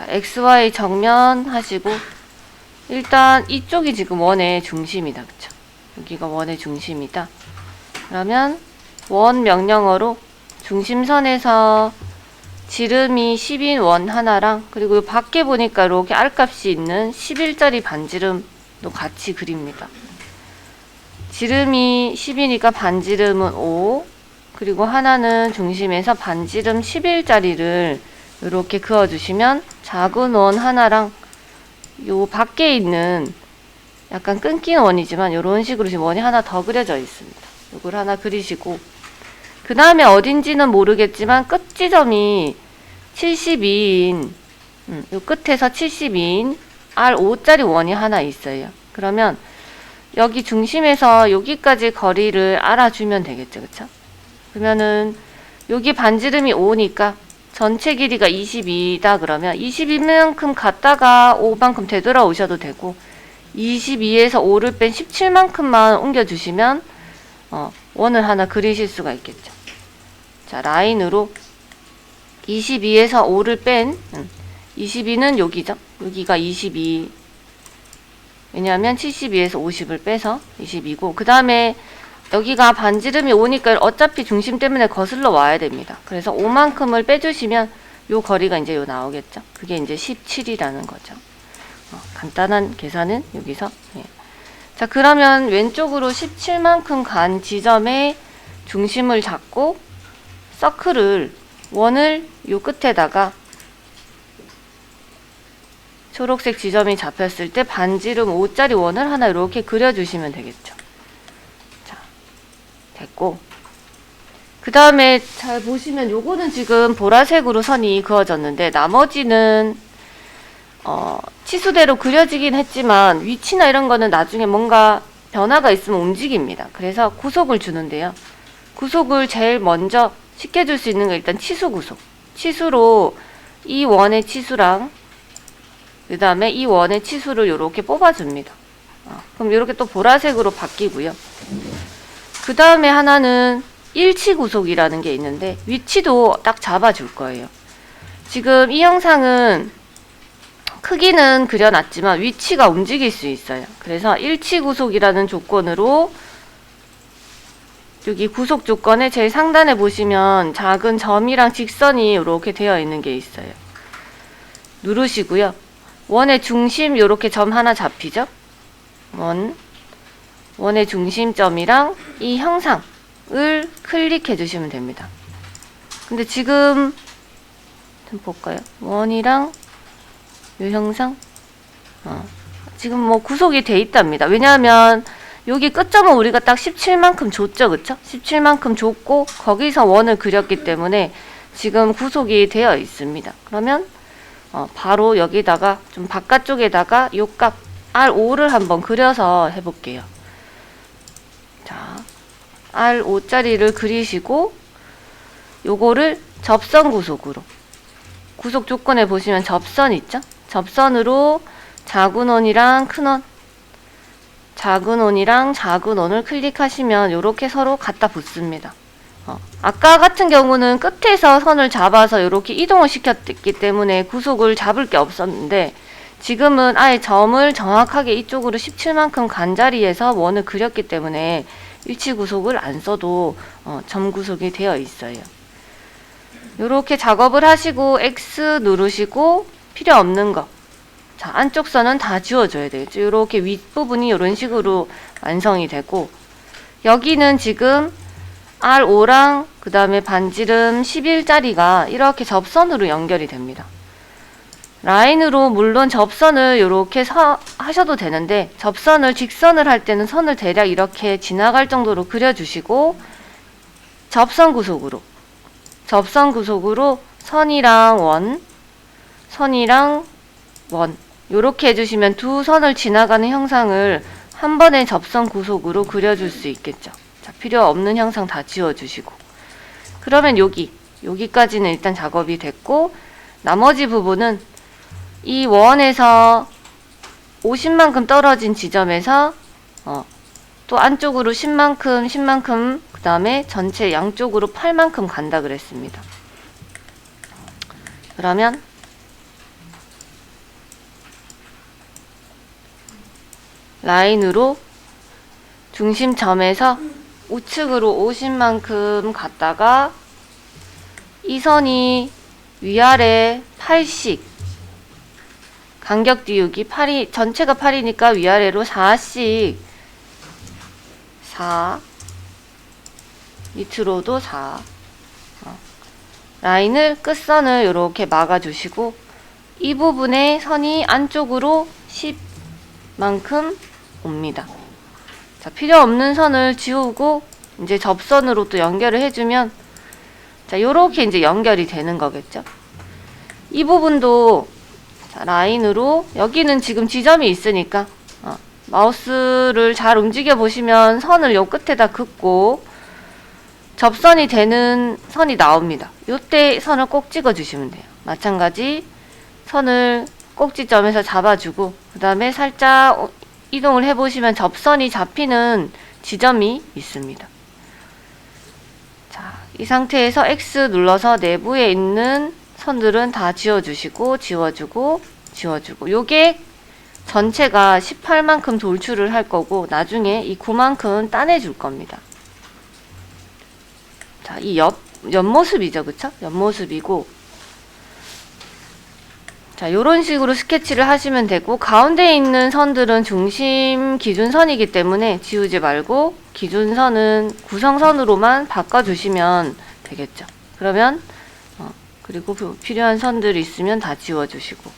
자, XY 정면 하시고, 일단 이쪽이 지금 원의 중심이다. 그쵸? 여기가 원의 중심이다. 그러면 원 명령어로 중심선에서 지름이 10인 원 하나랑, 그리고 밖에 보니까 이렇게 R값이 있는 11짜리 반지름도 같이 그립니다. 지름이 10이니까 반지름은 5, 그리고 하나는 중심에서 반지름 11짜리를 이렇게 그어주시면 작은 원 하나랑 요 밖에 있는 약간 끊긴 원이지만 이런 식으로 지금 원이 하나 더 그려져 있습니다. 요걸 하나 그리시고, 그 다음에 어딘지는 모르겠지만 끝 지점이 72인 요 끝에서 72인 R5짜리 원이 하나 있어요. 그러면 여기 중심에서 여기까지 거리를 알아주면 되겠죠. 그쵸? 그러면은 여기 반지름이 5니까 전체 길이가 22다 그러면 22만큼 갔다가 5만큼 되돌아오셔도 되고, 22에서 5를 뺀 17만큼만 옮겨주시면 원을 하나 그리실 수가 있겠죠. 자, 라인으로 22에서 5를 뺀 22는 여기죠. 여기가 22, 왜냐하면 72에서 50을 빼서 22고, 그 다음에 여기가 반지름이 5니까 어차피 중심 때문에 거슬러 와야 됩니다. 그래서 5만큼을 빼주시면 요 거리가 이제 요 나오겠죠. 그게 이제 17이라는 거죠. 간단한 계산은 여기서. 예. 자, 그러면 왼쪽으로 17만큼 간 지점에 중심을 잡고 서클을, 원을 요 끝에다가 초록색 지점이 잡혔을 때 반지름 5짜리 원을 하나 이렇게 그려주시면 되겠죠. 자, 됐고, 그 다음에 잘 보시면 요거는 지금 보라색으로 선이 그어졌는데, 나머지는 치수대로 그려지긴 했지만 위치나 이런 거는 나중에 뭔가 변화가 있으면 움직입니다. 그래서 구속을 주는데요. 구속을 제일 먼저 쉽게 줄 수 있는 거 일단 치수 구속. 치수로 이 원의 치수랑 그 다음에 이 원의 치수를 이렇게 뽑아줍니다. 그럼 이렇게 또 보라색으로 바뀌고요. 그 다음에 하나는 일치 구속이라는 게 있는데 위치도 딱 잡아줄 거예요. 지금 이 형상은 크기는 그려놨지만 위치가 움직일 수 있어요. 그래서 일치 구속이라는 조건으로 여기 구속 조건에 제일 상단에 보시면 작은 점이랑 직선이 이렇게 되어 있는 게 있어요. 누르시고요. 원의 중심 이렇게 점 하나 잡히죠? 원의 중심점이랑 이 형상을 클릭해 주시면 됩니다. 근데 지금 좀 볼까요? 원이랑 이 형상 지금 뭐 구속이 돼 있답니다. 왜냐하면 여기 끝점은 우리가 딱 17만큼 줬죠. 그쵸? 17만큼 줬고 거기서 원을 그렸기 때문에 지금 구속이 되어 있습니다. 그러면 바로 여기다가 좀 바깥쪽에다가 요 값 R5를 한번 그려서 해볼게요. 자, R5짜리를 그리시고 요거를 접선 구속으로, 구속 조건에 보시면 접선 있죠? 접선으로 작은 원이랑 큰 원, 작은 원이랑 작은 원을 클릭하시면 이렇게 서로 갖다 붙습니다. 아까 같은 경우는 끝에서 선을 잡아서 이렇게 이동을 시켰기 때문에 구속을 잡을 게 없었는데, 지금은 아예 점을 정확하게 이쪽으로 17만큼 간 자리에서 원을 그렸기 때문에 일치 구속을 안 써도 점 구속이 되어 있어요. 이렇게 작업을 하시고 X 누르시고 필요 없는 거, 자, 안쪽 선은 다 지워줘야 되겠죠. 이렇게 윗부분이 이런 식으로 완성이 되고, 여기는 지금 R5랑 그 다음에 반지름 11짜리가 이렇게 접선으로 연결이 됩니다. 라인으로 물론 접선을 이렇게 하셔도 되는데, 접선을 직선을 할 때는 선을 대략 이렇게 지나갈 정도로 그려주시고, 접선 구속으로 선이랑 원, 선이랑 원 요렇게 해주시면 두 선을 지나가는 형상을 한 번에 접선 구속으로 그려줄 수 있겠죠. 자, 필요 없는 형상 다 지워주시고, 그러면 여기까지는 일단 작업이 됐고, 나머지 부분은 이 원에서 50만큼 떨어진 지점에서 또 안쪽으로 10만큼 그 다음에 전체 양쪽으로 8만큼 간다 그랬습니다. 그러면 라인으로 중심점에서 우측으로 50만큼 갔다가 이 선이 위아래 8씩 간격 띄우기 8이 전체가 8이니까 위아래로 4씩 4 밑으로도 4 라인을 끝선을 이렇게 막아주시고 이 부분에 선이 안쪽으로 10만큼 옵니다. 자, 필요 없는 선을 지우고 이제 접선으로 또 연결을 해주면 자, 요렇게 이제 연결이 되는 거겠죠. 이 부분도 자, 라인으로 여기는 지금 지점이 있으니까 마우스를 잘 움직여 보시면 선을 요 끝에다 긋고 접선이 되는 선이 나옵니다. 요때 선을 꼭 찍어 주시면 돼요. 마찬가지 선을 꼭지점에서 잡아주고 그 다음에 살짝 이동을 해보시면 접선이 잡히는 지점이 있습니다. 자, 이 상태에서 X 눌러서 내부에 있는 선들은 다 지워주시고 지워주고 지워주고 요게 전체가 18만큼 돌출을 할 거고 나중에 이 9만큼 따내줄 겁니다. 자, 이 옆모습이죠. 그쵸? 옆모습이고 자, 요런 식으로 스케치를 하시면 되고 가운데 있는 선들은 중심 기준선이기 때문에 지우지 말고 기준선은 구성선으로만 바꿔주시면 되겠죠. 그러면 그리고 필요한 선들이 있으면 다 지워주시고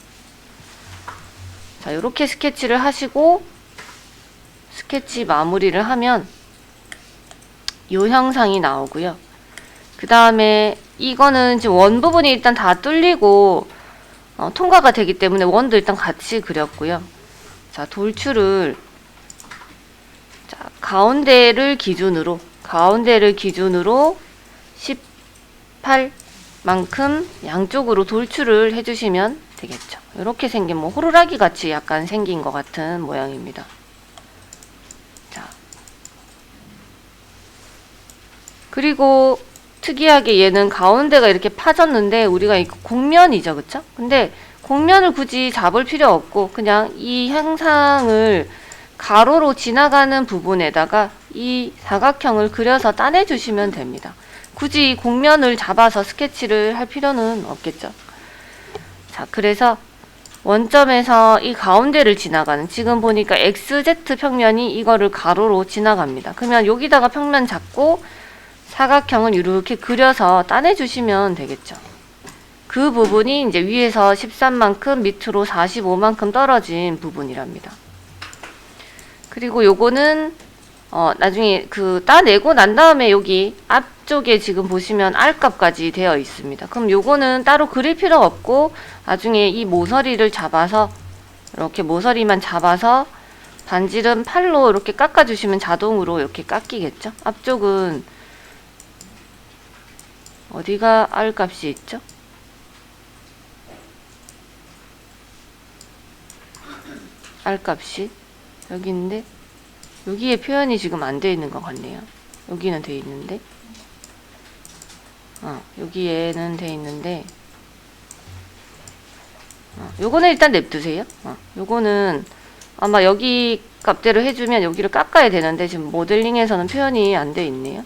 자, 요렇게 스케치를 하시고 스케치 마무리를 하면 요 형상이 나오고요. 그 다음에 이거는 지금 원 부분이 일단 다 뚫리고 통과가 되기 때문에 원도 일단 같이 그렸고요. 자, 돌출을 자, 가운데를 기준으로 18만큼 양쪽으로 돌출을 해주시면 되겠죠. 이렇게 생긴 뭐 호루라기 같이 약간 생긴 것 같은 모양입니다. 자, 그리고 특이하게 얘는 가운데가 이렇게 파졌는데 우리가 이거 곡면이죠. 그쵸? 근데 곡면을 굳이 잡을 필요 없고 그냥 이 형상을 가로로 지나가는 부분에다가 이 사각형을 그려서 따내주시면 됩니다. 굳이 이 곡면을 잡아서 스케치를 할 필요는 없겠죠. 자, 그래서 원점에서 이 가운데를 지나가는 지금 보니까 XZ 평면이 이거를 가로로 지나갑니다. 그러면 여기다가 평면 잡고 사각형을 이렇게 그려서 따내주시면 되겠죠. 그 부분이 이제 위에서 13만큼 밑으로 45만큼 떨어진 부분이랍니다. 그리고 요거는 나중에 그 따내고 난 다음에 여기 앞쪽에 지금 보시면 R값까지 되어 있습니다. 그럼 요거는 따로 그릴 필요 없고 나중에 이 모서리를 잡아서 이렇게 모서리만 잡아서 반지름 팔로 이렇게 깎아주시면 자동으로 이렇게 깎이겠죠. 앞쪽은 어디가 R값이 있죠? R값이 여기 있는데 여기에 표현이 지금 안 되어 있는 것 같네요. 여기는 되어 있는데 여기에는 되어 있는데 요거는 일단 냅두세요. 요거는 아마 여기 값대로 해주면 여기를 깎아야 되는데 지금 모델링에서는 표현이 안 되어 있네요.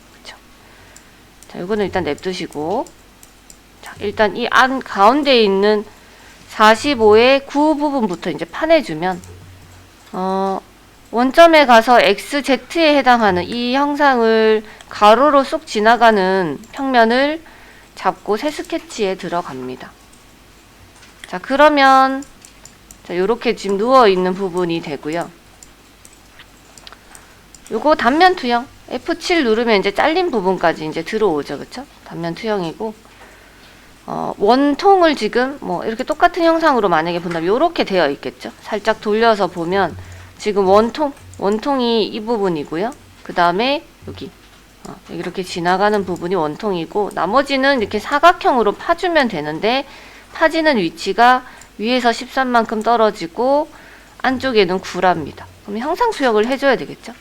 자, 이거는 일단 냅두시고 자, 일단 이 안 가운데에 있는 45의 9 부분부터 이제 파내주면 원점에 가서 XZ에 해당하는 이 형상을 가로로 쏙 지나가는 평면을 잡고 새 스케치에 들어갑니다. 자, 그러면 자, 요렇게 지금 누워있는 부분이 되고요. 요거 단면 투영 F7 누르면 이제 잘린 부분까지 이제 들어오죠. 그쵸? 단면 투영이고, 원통을 지금 뭐 이렇게 똑같은 형상으로 만약에 본다면 요렇게 되어 있겠죠? 살짝 돌려서 보면 지금 원통이 이 부분이고요. 그 다음에 여기, 이렇게 지나가는 부분이 원통이고, 나머지는 이렇게 사각형으로 파주면 되는데, 파지는 위치가 위에서 13만큼 떨어지고, 안쪽에는 9랍니다. 그럼 형상 투영을 해줘야 되겠죠?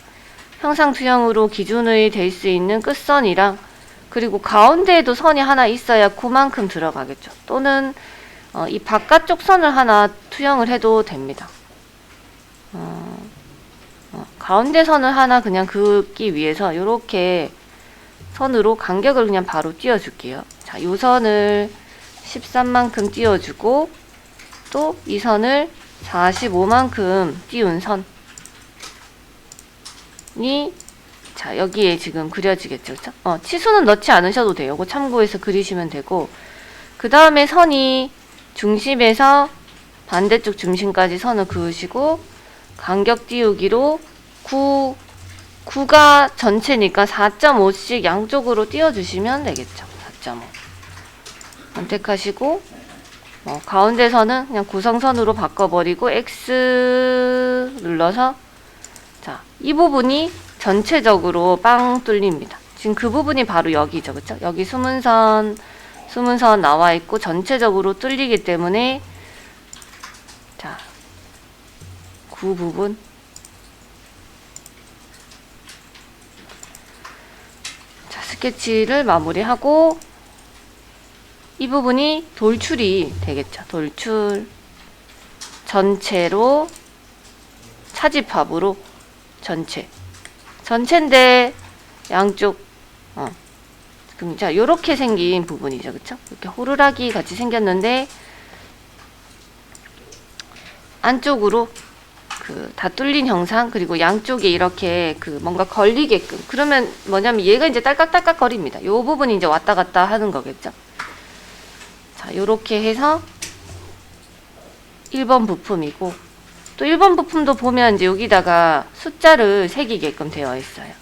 형상 투영으로 기준의 될 수 있는 끝선이랑 그리고 가운데에도 선이 하나 있어야 9만큼 들어가겠죠. 또는 이 바깥쪽 선을 하나 투영을 해도 됩니다. 가운데 선을 하나 그냥 긋기 위해서 요렇게 선으로 간격을 그냥 바로 띄워줄게요. 자, 요 선을 13만큼 띄워주고 또 이 선을 45만큼 띄운 선이 자, 여기에 지금 그려지겠죠. 그쵸? 치수는 넣지 않으셔도 돼요. 이거 참고해서 그리시면 되고, 그 다음에 선이 중심에서 반대쪽 중심까지 선을 그으시고, 간격 띄우기로 9가 전체니까 4.5씩 양쪽으로 띄워주시면 되겠죠. 4.5 선택하시고, 가운데선은 그냥 구성선으로 바꿔버리고 X 눌러서, 자, 이 부분이 전체적으로 빵 뚫립니다. 지금 그 부분이 바로 여기죠. 그쵸? 여기 수문선 나와 있고 전체적으로 뚫리기 때문에, 자, 그 부분. 자, 스케치를 마무리하고, 이 부분이 돌출이 되겠죠. 돌출. 전체로, 차집합으로, 전체인데, 양쪽, 그럼, 자, 요렇게 생긴 부분이죠. 그쵸? 이렇게 호루라기 같이 생겼는데, 안쪽으로, 다 뚫린 형상, 그리고 양쪽에 이렇게 뭔가 걸리게끔. 그러면 뭐냐면 얘가 이제 딸깍딸깍 거립니다. 요 부분이 이제 왔다 갔다 하는 거겠죠. 자, 요렇게 해서 1번 부품이고, 또 1번 부품도 보면 이제 여기다가 숫자를 새기게끔 되어 있어요.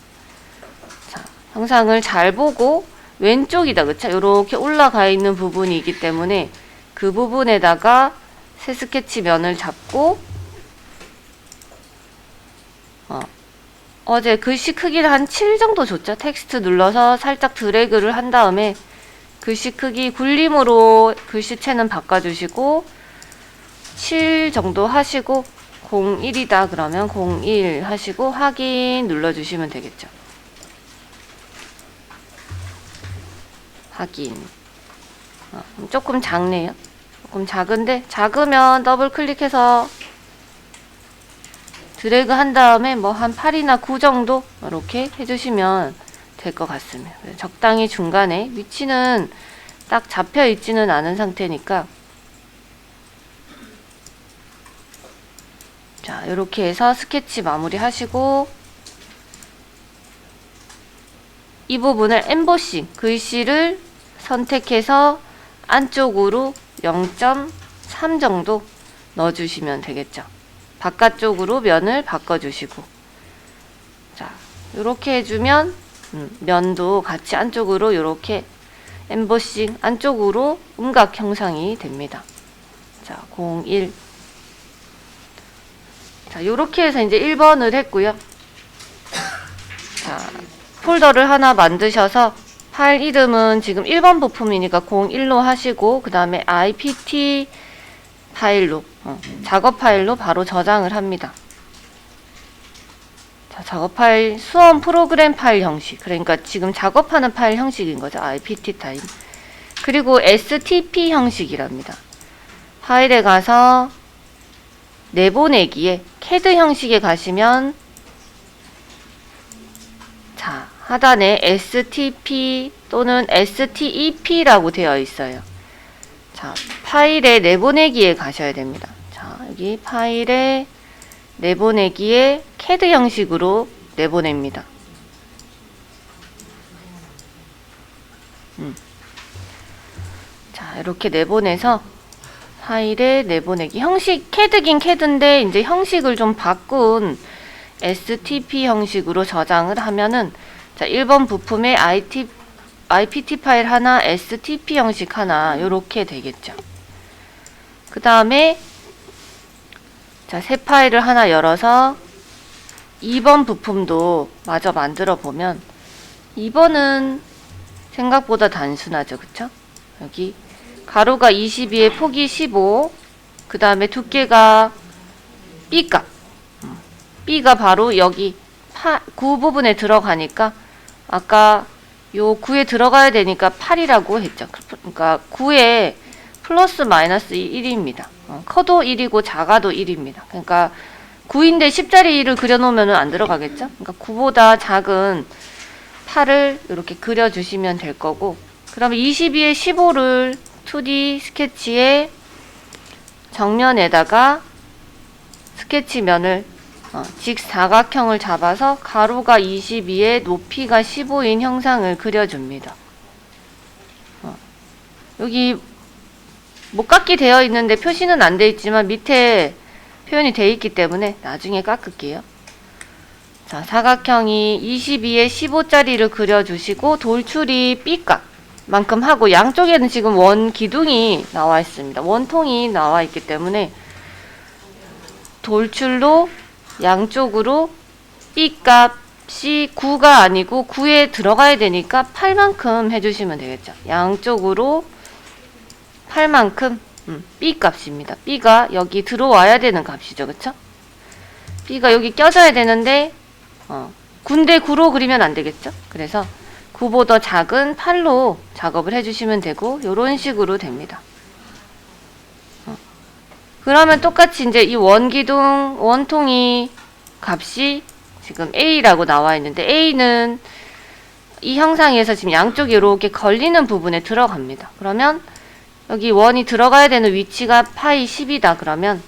자, 형상을 잘 보고 왼쪽이다. 그쵸? 요렇게 올라가 있는 부분이기 때문에 그 부분에다가 새 스케치 면을 잡고, 어제 글씨 크기를 한 7 정도 줬죠. 텍스트 눌러서 살짝 드래그를 한 다음에 글씨 크기 굴림으로 글씨체는 바꿔주시고 7 정도 하시고 01이다 그러면 01 하시고 확인 눌러주시면 되겠죠. 확인. 조금 작네요. 조금 작은데, 작으면 더블 클릭해서 드래그 한 다음에 뭐 한 8이나 9 정도 이렇게 해주시면 될 것 같습니다. 적당히 중간에 위치는 딱 잡혀 있지는 않은 상태니까, 자, 이렇게 해서 스케치 마무리 하시고, 이 부분을 엠보싱 글씨를 선택해서 안쪽으로 0.3 정도 넣어주시면 되겠죠. 바깥쪽으로 면을 바꿔주시고, 자, 요렇게 해주면 면도 같이 안쪽으로 요렇게 엠보싱 안쪽으로 음각 형상이 됩니다. 자, 01. 자, 요렇게 해서 이제 1번을 했고요. 자, 폴더를 하나 만드셔서 파일 이름은 지금 1번 부품이니까 01로 하시고, 그 다음에 IPT 파일로, 작업 파일로 바로 저장을 합니다. 자, 작업 파일, 수험 프로그램 파일 형식. 그러니까 지금 작업하는 파일 형식인 거죠. IPT 타임. 그리고 STP 형식이랍니다. 파일에 가서 내보내기에 CAD 형식에 가시면, 자, 하단에 STP 또는 STEP라고 되어 있어요. 자, 파일에 내보내기에 가셔야 됩니다. 자, 여기 파일에 내보내기에 CAD 형식으로 내보냅니다. 자, 이렇게 내보내서 파일에 내보내기. 형식, CAD긴 CAD인데, 이제 형식을 좀 바꾼 STP 형식으로 저장을 하면은, 자, 1번 부품에 IPT 파일 하나, STP 형식 하나, 요렇게 되겠죠. 그 다음에, 자, 새 파일을 하나 열어서 2번 부품도 마저 만들어 보면, 2번은 생각보다 단순하죠. 그쵸? 여기 가로가 22에 폭이 15, 그 다음에 두께가 B값, B가 바로 여기 9 부분에 들어가니까, 아까 요 9에 들어가야 되니까 8이라고 했죠. 그러니까 9에 플러스 마이너스 1입니다. 커도 1이고 작아도 1입니다. 그러니까 9인데 10자리를 그려놓으면 안 들어가겠죠? 그러니까 9보다 작은 8을 이렇게 그려주시면 될 거고, 그러면 22에 15를 2D 스케치의 정면에다가 스케치면을 직사각형을 잡아서 가로가 22에 높이가 15인 형상을 그려줍니다. 여기 못 깎기 되어 있는데 표시는 안 되어 있지만 밑에 표현이 되어 있기 때문에 나중에 깎을게요. 자, 사각형이 22에 15짜리를 그려주시고 돌출이 B값 만큼 하고, 양쪽에는 지금 원 기둥이 나와 있습니다. 원통이 나와 있기 때문에 돌출로 양쪽으로 B값이 9가 아니고 9에 들어가야 되니까 8만큼 해주시면 되겠죠. 양쪽으로 8만큼 B값입니다. B가 여기 들어와야 되는 값이죠. 그쵸? B가 여기 껴져야 되는데 9인데 9로 그리면 안 되겠죠? 그래서 9보다 작은 8로 작업을 해주시면 되고, 요런 식으로 됩니다. 그러면 똑같이 이제 이 원기둥, 원통이 값이 지금 A라고 나와 있는데, A는 이 형상에서 지금 양쪽이 이렇게 걸리는 부분에 들어갑니다. 그러면 여기 원이 들어가야 되는 위치가 파이 10이다. 그러면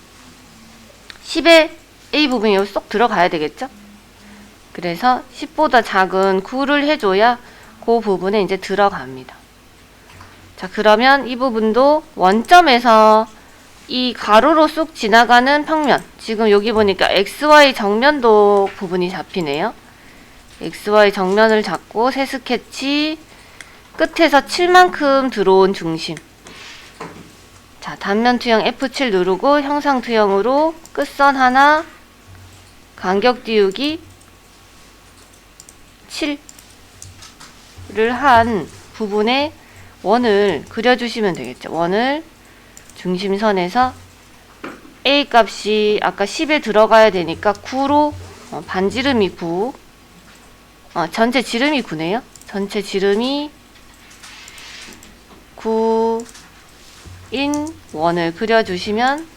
10에 A 부분이 여기 쏙 들어가야 되겠죠? 그래서 10보다 작은 9를 해줘야 그 부분에 이제 들어갑니다. 자, 그러면 이 부분도 원점에서 이 가로로 쑥 지나가는 평면, 지금 여기 보니까 XY 정면도 부분이 잡히네요. XY 정면을 잡고 새 스케치 끝에서 7만큼 들어온 중심. 자, 단면 투영 F7 누르고 형상 투영으로 끝선 하나, 간격 띄우기 7를 한 부분에 원을 그려주시면 되겠죠. 원을 중심선에서 A 값이 아까 10에 들어가야 되니까 9로 반지름이 9, 전체 지름이 9네요. 전체 지름이 9인 원을 그려주시면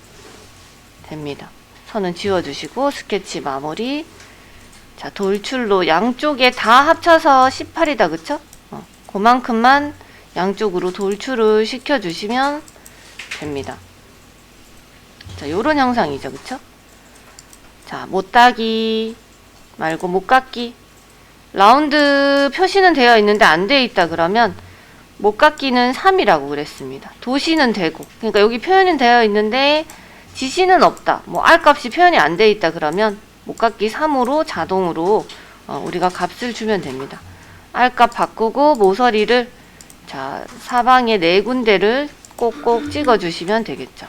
됩니다. 선은 지워주시고 스케치 마무리. 자, 돌출로 양쪽에 다 합쳐서 18이다. 그쵸? 그만큼만 양쪽으로 돌출을 시켜주시면 됩니다. 자, 요런 형상이죠. 그쵸? 자, 못따기 말고 못깎기. 라운드 표시는 되어 있는데 안 되어 있다 그러면 못깎기는 3이라고 그랬습니다. 도시는 되고, 그러니까 여기 표현은 되어 있는데 지시는 없다. 뭐 R 값이 표현이 안 되어 있다 그러면 못깎기 3으로 자동으로 우리가 값을 주면 됩니다. R 값 바꾸고 모서리를 자, 사방에 4군데를 꼭꼭 찍어 주시면 되겠죠.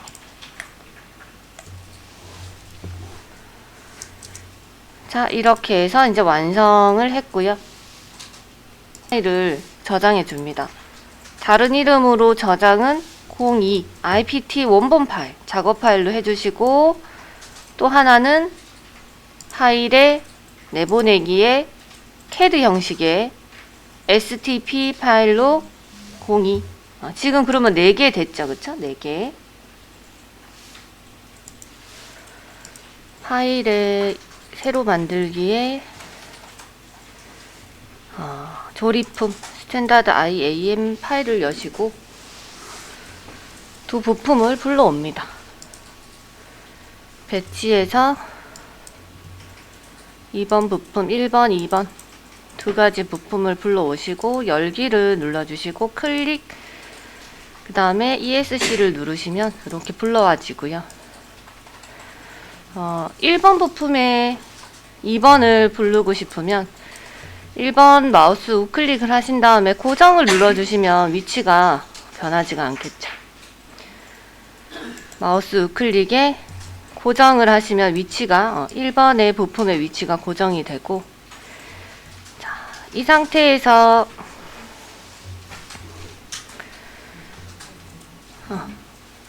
자, 이렇게 해서 이제 완성을 했고요. 파일을 저장해 줍니다. 다른 이름으로 저장은 02 IPT 원본 파일 작업 파일로 해주시고, 또 하나는 파일에 내보내기에 CAD 형식의 STP 파일로 02. 지금 그러면 4개 됐죠. 그쵸? 4개. 파일에 새로 만들기에 조립품 스탠다드 IAM 파일을 여시고 두 부품을 불러옵니다. 배치해서 2번 부품, 1번, 2번 두 가지 부품을 불러오시고 열기를 눌러주시고 클릭, 그 다음에 ESC를 누르시면 이렇게 불러와지고요. 1번 부품에 2번을 부르고 싶으면 1번 마우스 우클릭을 하신 다음에 고정을 눌러주시면 위치가 변하지가 않겠죠. 마우스 우클릭에 고정을 하시면 위치가 1번의 부품의 위치가 고정이 되고, 자, 이 상태에서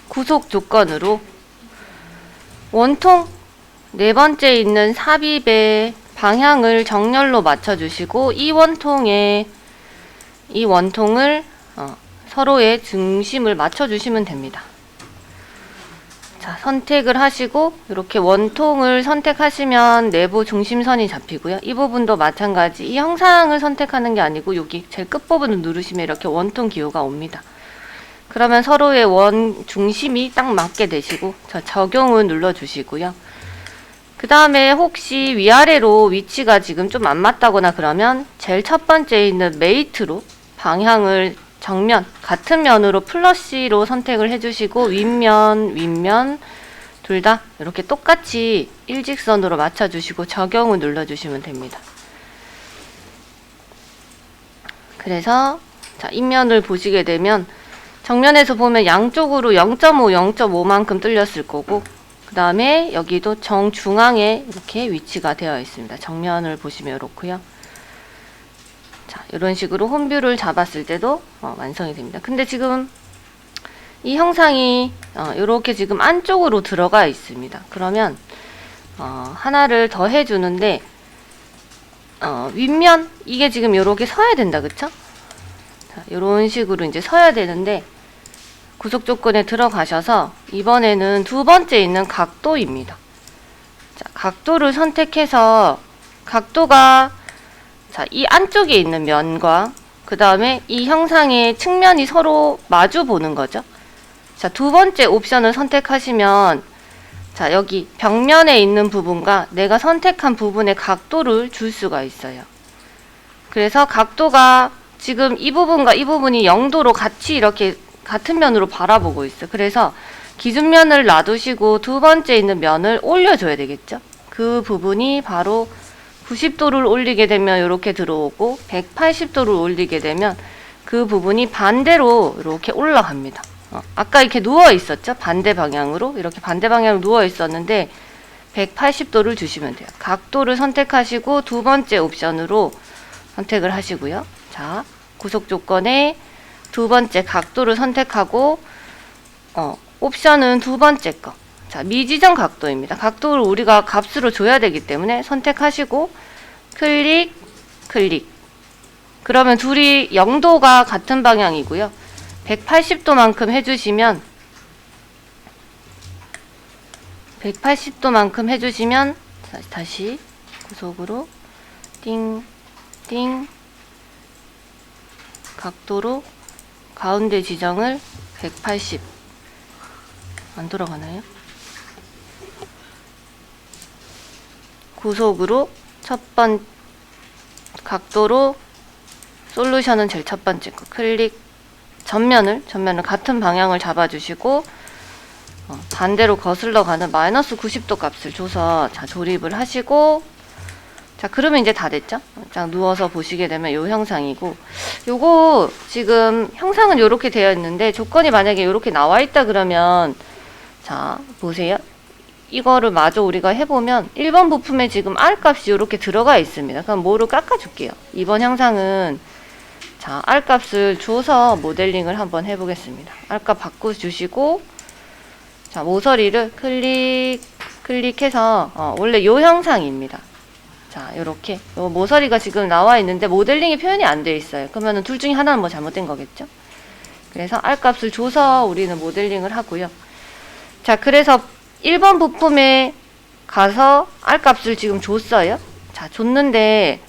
구속 조건으로 원통 4번째 있는 삽입의 방향을 정렬로 맞춰주시고 이 원통을 서로의 중심을 맞춰주시면 됩니다. 자, 선택을 하시고 이렇게 원통을 선택하시면 내부 중심선이 잡히고요. 이 부분도 마찬가지. 이 형상을 선택하는 게 아니고 여기 제일 끝부분을 누르시면 이렇게 원통 기호가 옵니다. 그러면 서로의 원 중심이 딱 맞게 되시고 적용을 눌러주시고요. 그 다음에 혹시 위아래로 위치가 지금 좀 안 맞다거나 그러면 제일 첫 번째에 있는 메이트로 방향을 정면, 같은 면으로 플러시로 선택을 해주시고 윗면, 윗면 둘 다 이렇게 똑같이 일직선으로 맞춰주시고 적용을 눌러주시면 됩니다. 그래서 자, 입면을 보시게 되면 정면에서 보면 양쪽으로 0.5, 0.5만큼 뚫렸을 거고 그 다음에 여기도 정중앙에 이렇게 위치가 되어 있습니다. 정면을 보시면 이렇고요. 자, 이런 식으로 홈뷰를 잡았을 때도 완성이 됩니다. 근데 지금 이 형상이 이렇게 지금 안쪽으로 들어가 있습니다. 그러면 하나를 더 해주는데 윗면 이게 지금 이렇게 서야 된다, 그쵸? 자, 이런 식으로 이제 서야 되는데 구속 조건에 들어가셔서 이번에는 두 번째 있는 각도입니다. 자, 각도를 선택해서 각도가 자, 이 안쪽에 있는 면과 그 다음에 이 형상의 측면이 서로 마주 보는 거죠. 자, 두 번째 옵션을 선택하시면 자, 여기 벽면에 있는 부분과 내가 선택한 부분의 각도를 줄 수가 있어요. 그래서 각도가 지금 이 부분과 이 부분이 0도로 같이 이렇게 같은 면으로 바라보고 있어요. 그래서 기준면을 놔두시고 두 번째 있는 면을 올려줘야 되겠죠. 그 부분이 바로 90도를 올리게 되면 이렇게 들어오고 180도를 올리게 되면 그 부분이 반대로 이렇게 올라갑니다. 아까 이렇게 누워 있었죠? 반대 방향으로 이렇게 반대 방향으로 누워 있었는데 180도를 주시면 돼요. 각도를 선택하시고 두 번째 옵션으로 선택을 하시고요. 자, 구속 조건에 두 번째 각도를 선택하고 옵션은 두 번째 거. 자, 미지정 각도입니다. 각도를 우리가 값으로 줘야 되기 때문에 선택하시고 클릭, 클릭. 그러면 둘이 0도가 같은 방향이고요. 180도만큼 해주시면 180도만큼 해주시면 다시 구속으로 띵, 띵 각도로 가운데 지정을 180 안 돌아가나요? 구속으로 첫 번 각도로 솔루션은 제일 첫 번째 거 클릭 전면을 같은 방향을 잡아주시고 반대로 거슬러 가는 마이너스 90도 값을 줘서 자, 조립을 하시고 자, 그러면 이제 다 됐죠? 자, 누워서 보시게 되면 이 형상이고 요거 지금 형상은 이렇게 되어 있는데 조건이 만약에 이렇게 나와 있다 그러면 자, 보세요. 이거를 마저 우리가 해보면 1번 부품에 지금 R값이 이렇게 들어가 있습니다. 그럼 뭐를 깎아줄게요. 이번 형상은 자, R값을 줘서 모델링을 한번 해보겠습니다. R값 바꿔주시고 자, 모서리를 클릭해서 원래 요 형상입니다. 자, 요렇게 요 모서리가 지금 나와 있는데 모델링이 표현이 안 되어 있어요. 그러면은 둘 중에 하나는 뭐 잘못된 거겠죠? 그래서 R값을 줘서 우리는 모델링을 하고요. 자, 그래서 1번 부품에 가서 R값을 지금 줬어요. 자, 줬는데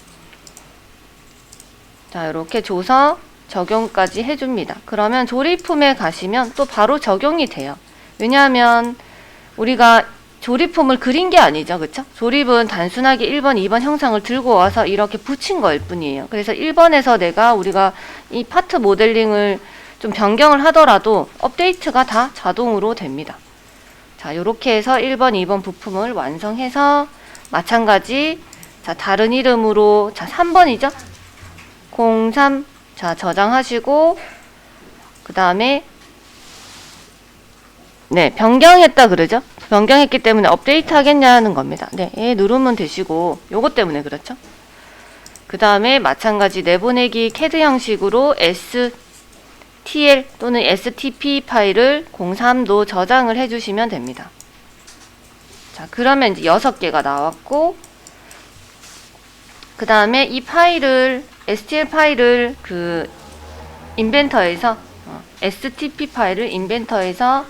자, 이렇게 줘서 적용까지 해줍니다. 그러면 조립품에 가시면 또 바로 적용이 돼요. 왜냐하면 우리가 조립품을 그린 게 아니죠. 그쵸? 조립은 단순하게 1번, 2번 형상을 들고 와서 이렇게 붙인 거일 뿐이에요. 그래서 1번에서 우리가 이 파트 모델링을 좀 변경을 하더라도 업데이트가 다 자동으로 됩니다. 자, 요렇게 해서 1번, 2번 부품을 완성해서 마찬가지 자, 다른 이름으로 자, 3번이죠? 03 자, 저장하시고 그 다음에 네, 변경했다 그러죠? 변경했기 때문에 업데이트 하겠냐는 겁니다. 네, 누르면 되시고 요것 때문에 그렇죠? 그 다음에 마찬가지 내보내기 CAD 형식으로 STL 또는 STP 파일을 03도 저장을 해주시면 됩니다. 자, 그러면 이제 6개가 나왔고 그 다음에 이 파일을 STL 파일을 그 인벤터에서 STP 파일을 인벤터에서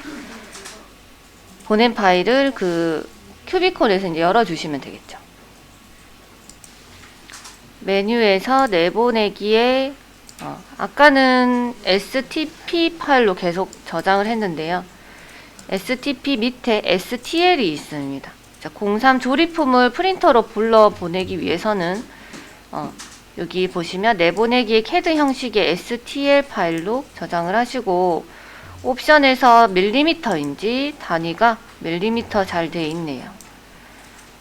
보낸 파일을 그 큐비콜에서 이제 열어주시면 되겠죠. 메뉴에서 내보내기에 아까는 STP 파일로 계속 저장을 했는데요. STP 밑에 STL이 있습니다. 자, 03 조립품을 프린터로 불러 보내기 위해서는 여기 보시면 내보내기의 CAD 형식의 STL 파일로 저장을 하시고, 옵션에서 밀리미터인지 단위가 밀리미터 잘 되어 있네요.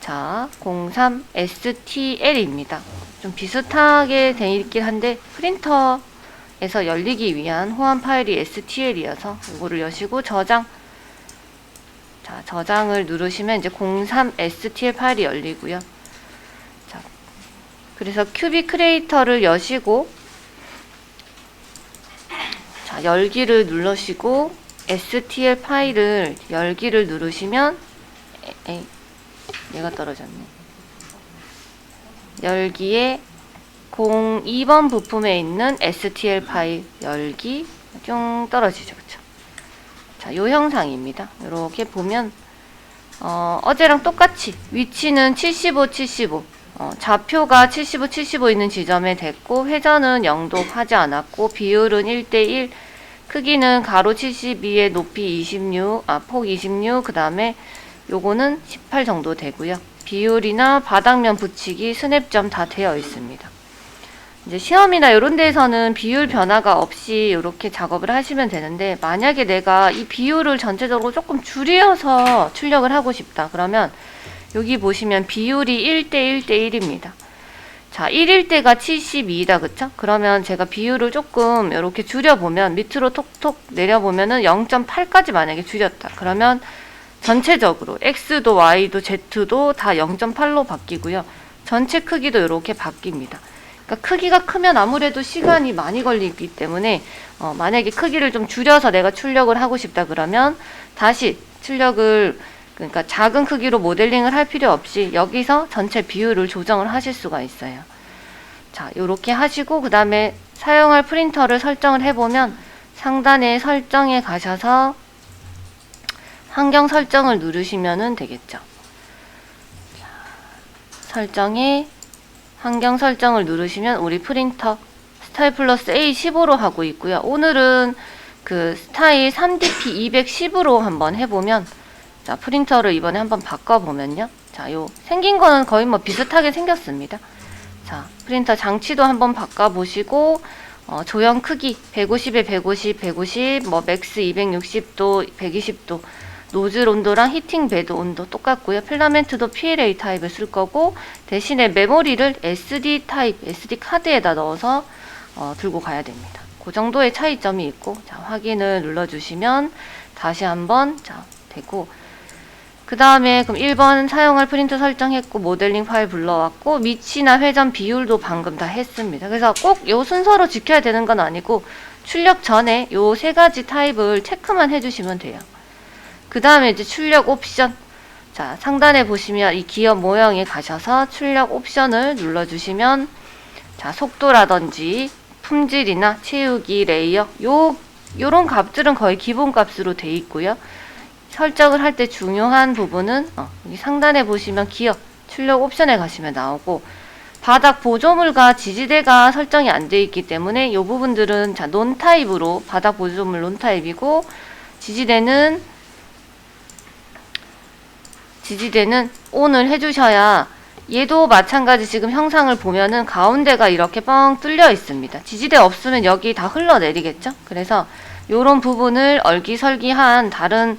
자, 03 STL입니다. 좀 비슷하게 되어 있긴 한데 프린터에서 열리기 위한 호환 파일이 STL이어서 이거를 여시고 저장. 자, 저장을 누르시면 이제 03 STL 파일이 열리고요. 자, 그래서 큐빅 크리에이터를 여시고, 자, 열기를 누르시고 STL 파일을 열기를 누르시면 얘가 떨어졌네. 열기에 02번 부품에 있는 STL 파일 열기 쭉 떨어지죠. 그쵸? 자, 요 형상입니다. 이렇게 보면 어제랑 똑같이 위치는 75, 75, 좌표가 75, 75 있는 지점에 됐고, 회전은 0도 하지 않았고, 비율은 1대1, 크기는 가로 72에 높이 26, 폭 26, 그 다음에 요거는 18 정도 되고요. 비율이나 바닥면 붙이기, 스냅점 다 되어 있습니다. 이제 시험이나 이런 데에서는 비율 변화가 없이 이렇게 작업을 하시면 되는데, 만약에 내가 이 비율을 전체적으로 조금 줄여서 출력을 하고 싶다 그러면 여기 보시면 비율이 1대 1대1입니다. 자, 1일 때가 72다 그쵸? 그러면 제가 비율을 조금 이렇게 줄여보면, 밑으로 톡톡 내려보면은 0.8까지 만약에 줄였다 그러면 전체적으로 X도 Y도 Z도 다 0.8로 바뀌고요. 전체 크기도 이렇게 바뀝니다. 그러니까 크기가 크면 아무래도 시간이 많이 걸리기 때문에 만약에 크기를 좀 줄여서 내가 출력을 하고 싶다 그러면 다시 출력을, 그러니까 작은 크기로 모델링을 할 필요 없이 여기서 전체 비율을 조정을 하실 수가 있어요. 자, 요렇게 하시고 그 다음에 사용할 프린터를 설정을 해보면 상단에 설정에 가셔서 환경 설정을 누르시면 되겠죠. 자, 설정에 환경 설정을 누르시면 우리 프린터 스타일 플러스 A15로 하고 있고요. 오늘은 그 스타일 3DP 210으로 한번 해보면, 자, 프린터를 이번에 한번 바꿔보면요. 자, 요 생긴 거는 거의 뭐 비슷하게 생겼습니다. 자, 프린터 장치도 한번 바꿔보시고, 조형 크기 150에 150, 150, 뭐 맥스 260도, 120도, 노즐 온도랑 히팅 베드 온도 똑같고요. 필라멘트도 PLA 타입을 쓸 거고, 대신에 메모리를 SD 타입, SD 카드에다 넣어서 들고 가야 됩니다. 그 정도의 차이점이 있고, 자, 확인을 눌러주시면 다시 한번 자 되고, 그 다음에 그럼 1번 사용할 프린터 설정했고, 모델링 파일 불러왔고, 위치나 회전 비율도 방금 다 했습니다. 그래서 꼭 요 순서로 지켜야 되는 건 아니고 출력 전에 요 세 가지 타입을 체크만 해주시면 돼요. 그 다음에 이제 출력 옵션, 자, 상단에 보시면 이 기업 모형에 가셔서 출력 옵션을 눌러주시면, 자, 속도라든지 품질이나 채우기 레이어, 요런 값들은 거의 기본 값으로 돼 있고요. 설정을 할 때 중요한 부분은 여기 상단에 보시면 기업 출력 옵션에 가시면 나오고, 바닥 보조물과 지지대가 설정이 안 되어 있기 때문에 이 부분들은 자, 논 타입으로, 바닥 보조물 논 타입이고, 지지대는 ON을 해주셔야, 얘도 마찬가지 지금 형상을 보면은 가운데가 이렇게 뻥 뚫려 있습니다. 지지대 없으면 여기 다 흘러내리겠죠? 그래서 요런 부분을 얼기설기한 다른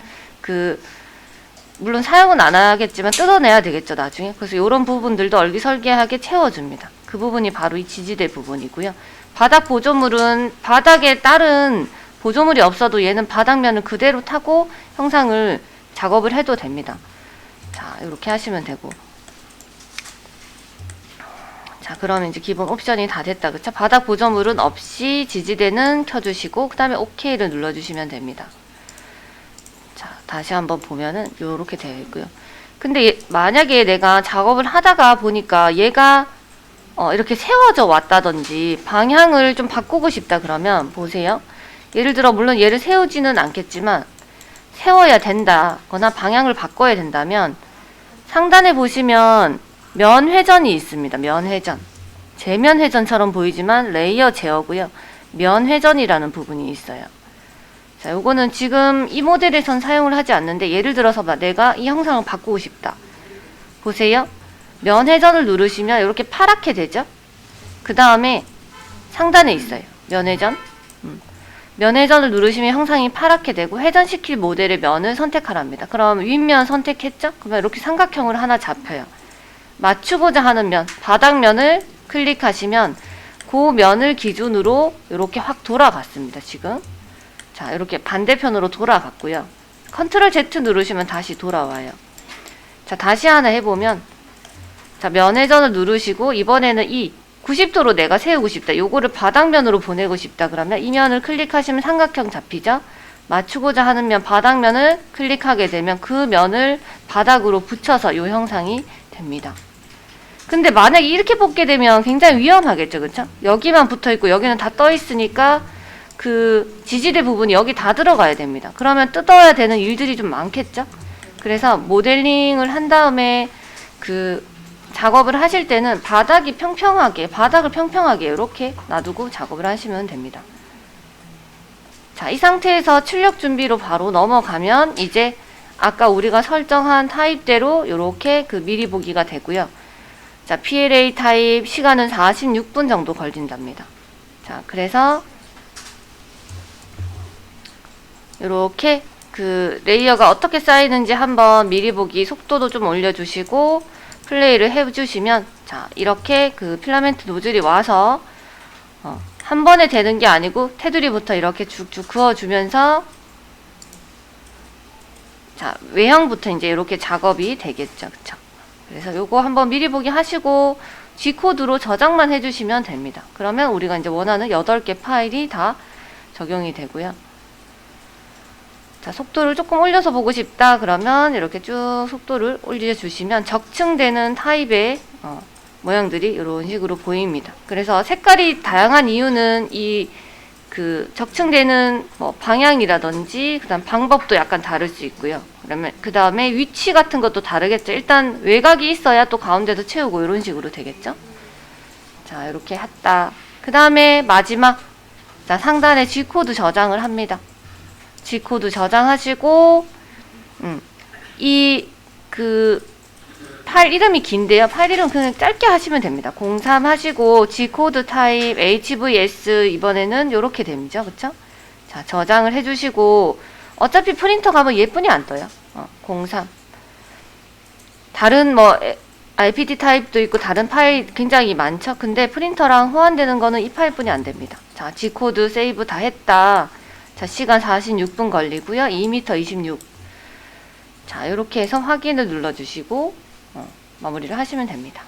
물론 사용은 안 하겠지만 뜯어내야 되겠죠, 나중에. 그래서 요런 부분들도 얼기설기하게 채워줍니다. 그 부분이 바로 이 지지대 부분이고요. 바닥 보조물은 바닥에 다른 보조물이 없어도 얘는 바닥면을 그대로 타고 형상을 작업을 해도 됩니다. 자, 이렇게 하시면 되고. 자, 그러면 이제 기본 옵션이 다 됐다. 그쵸? 바닥 보조물은 없이 지지대는 켜주시고, 그 다음에 OK를 눌러주시면 됩니다. 자, 다시 한번 보면은 요렇게 되어 있고요. 근데 만약에 내가 작업을 하다가 보니까 얘가 이렇게 세워져 왔다든지 방향을 좀 바꾸고 싶다 그러면 보세요. 예를 들어 물론 얘를 세우지는 않겠지만, 세워야 된다거나 방향을 바꿔야 된다면 상단에 보시면 면 회전이 있습니다. 면 회전. 제면 회전처럼 보이지만 레이어 제어고요. 면 회전이라는 부분이 있어요. 자, 요거는 지금 이 모델에선 사용을 하지 않는데 예를 들어서 내가 이 형상을 바꾸고 싶다. 보세요. 면 회전을 누르시면 이렇게 파랗게 되죠. 그 다음에 상단에 있어요. 면 회전. 면 회전을 누르시면 형상이 파랗게 되고 회전시킬 모델의 면을 선택하랍니다. 그럼 윗면 선택했죠? 그러면 이렇게 삼각형으로 하나 잡혀요. 맞추고자 하는 면, 바닥면을 클릭하시면 그 면을 기준으로 이렇게 확 돌아갔습니다. 지금. 자, 이렇게 반대편으로 돌아갔고요. 컨트롤 Z 누르시면 다시 돌아와요. 자, 다시 하나 해보면, 자, 면 회전을 누르시고 이번에는 이 90도로 내가 세우고 싶다. 요거를 바닥면으로 보내고 싶다. 그러면 이 면을 클릭하시면 삼각형 잡히죠? 맞추고자 하는 면, 바닥면을 클릭하게 되면 그 면을 바닥으로 붙여서 요 형상이 됩니다. 근데 만약에 이렇게 뽑게 되면 굉장히 위험하겠죠. 그쵸? 여기만 붙어 있고 여기는 다 떠 있으니까 그 지지대 부분이 여기 다 들어가야 됩니다. 그러면 뜯어야 되는 일들이 좀 많겠죠? 그래서 모델링을 한 다음에 그 작업을 하실 때는 바닥을 평평하게 이렇게 놔두고 작업을 하시면 됩니다. 자, 이 상태에서 출력 준비로 바로 넘어가면 이제 아까 우리가 설정한 타입대로 이렇게 그 미리 보기가 되고요. 자, PLA 타입 시간은 46분 정도 걸린답니다. 자, 그래서 이렇게 그 레이어가 어떻게 쌓이는지 한번 미리 보기 속도도 좀 올려주시고 플레이를 해주시면, 자, 이렇게 그 필라멘트 노즐이 와서 한 번에 되는 게 아니고 테두리부터 이렇게 쭉쭉 그어주면서, 자, 외형부터 이제 이렇게 작업이 되겠죠. 그쵸? 그래서 요거 한번 미리 보기 하시고 G코드로 저장만 해주시면 됩니다. 그러면 우리가 이제 원하는 8개 파일이 다 적용이 되고요. 자, 속도를 조금 올려서 보고 싶다 그러면 이렇게 쭉 속도를 올려주시면 적층되는 타입의 모양들이 이런 식으로 보입니다. 그래서 색깔이 다양한 이유는 이 그 적층되는 뭐 방향이라든지 그다음 방법도 약간 다를 수 있고요. 그러면 그 다음에 위치 같은 것도 다르겠죠. 일단 외곽이 있어야 또 가운데도 채우고 이런 식으로 되겠죠. 자, 이렇게 했다. 그 다음에 마지막, 자, 상단에 G코드 저장을 합니다. G코드 저장하시고, 이 그 파일 이름이 긴데요. 파일 이름 그냥 짧게 하시면 됩니다. 03 하시고 G코드 타입 HVS 이번에는 요렇게 됩니다. 그쵸? 자, 저장을 해주시고 어차피 프린터 가면 예쁜이 안 떠요. 03 다른 뭐 IPT 타입도 있고 다른 파일 굉장히 많죠. 근데 프린터랑 호환되는 거는 이 파일뿐이 안 됩니다. 자, G코드 세이브 다 했다. 자, 시간 46분 걸리고요. 2m 26. 자, 이렇게 해서 확인을 눌러주시고 마무리를 하시면 됩니다.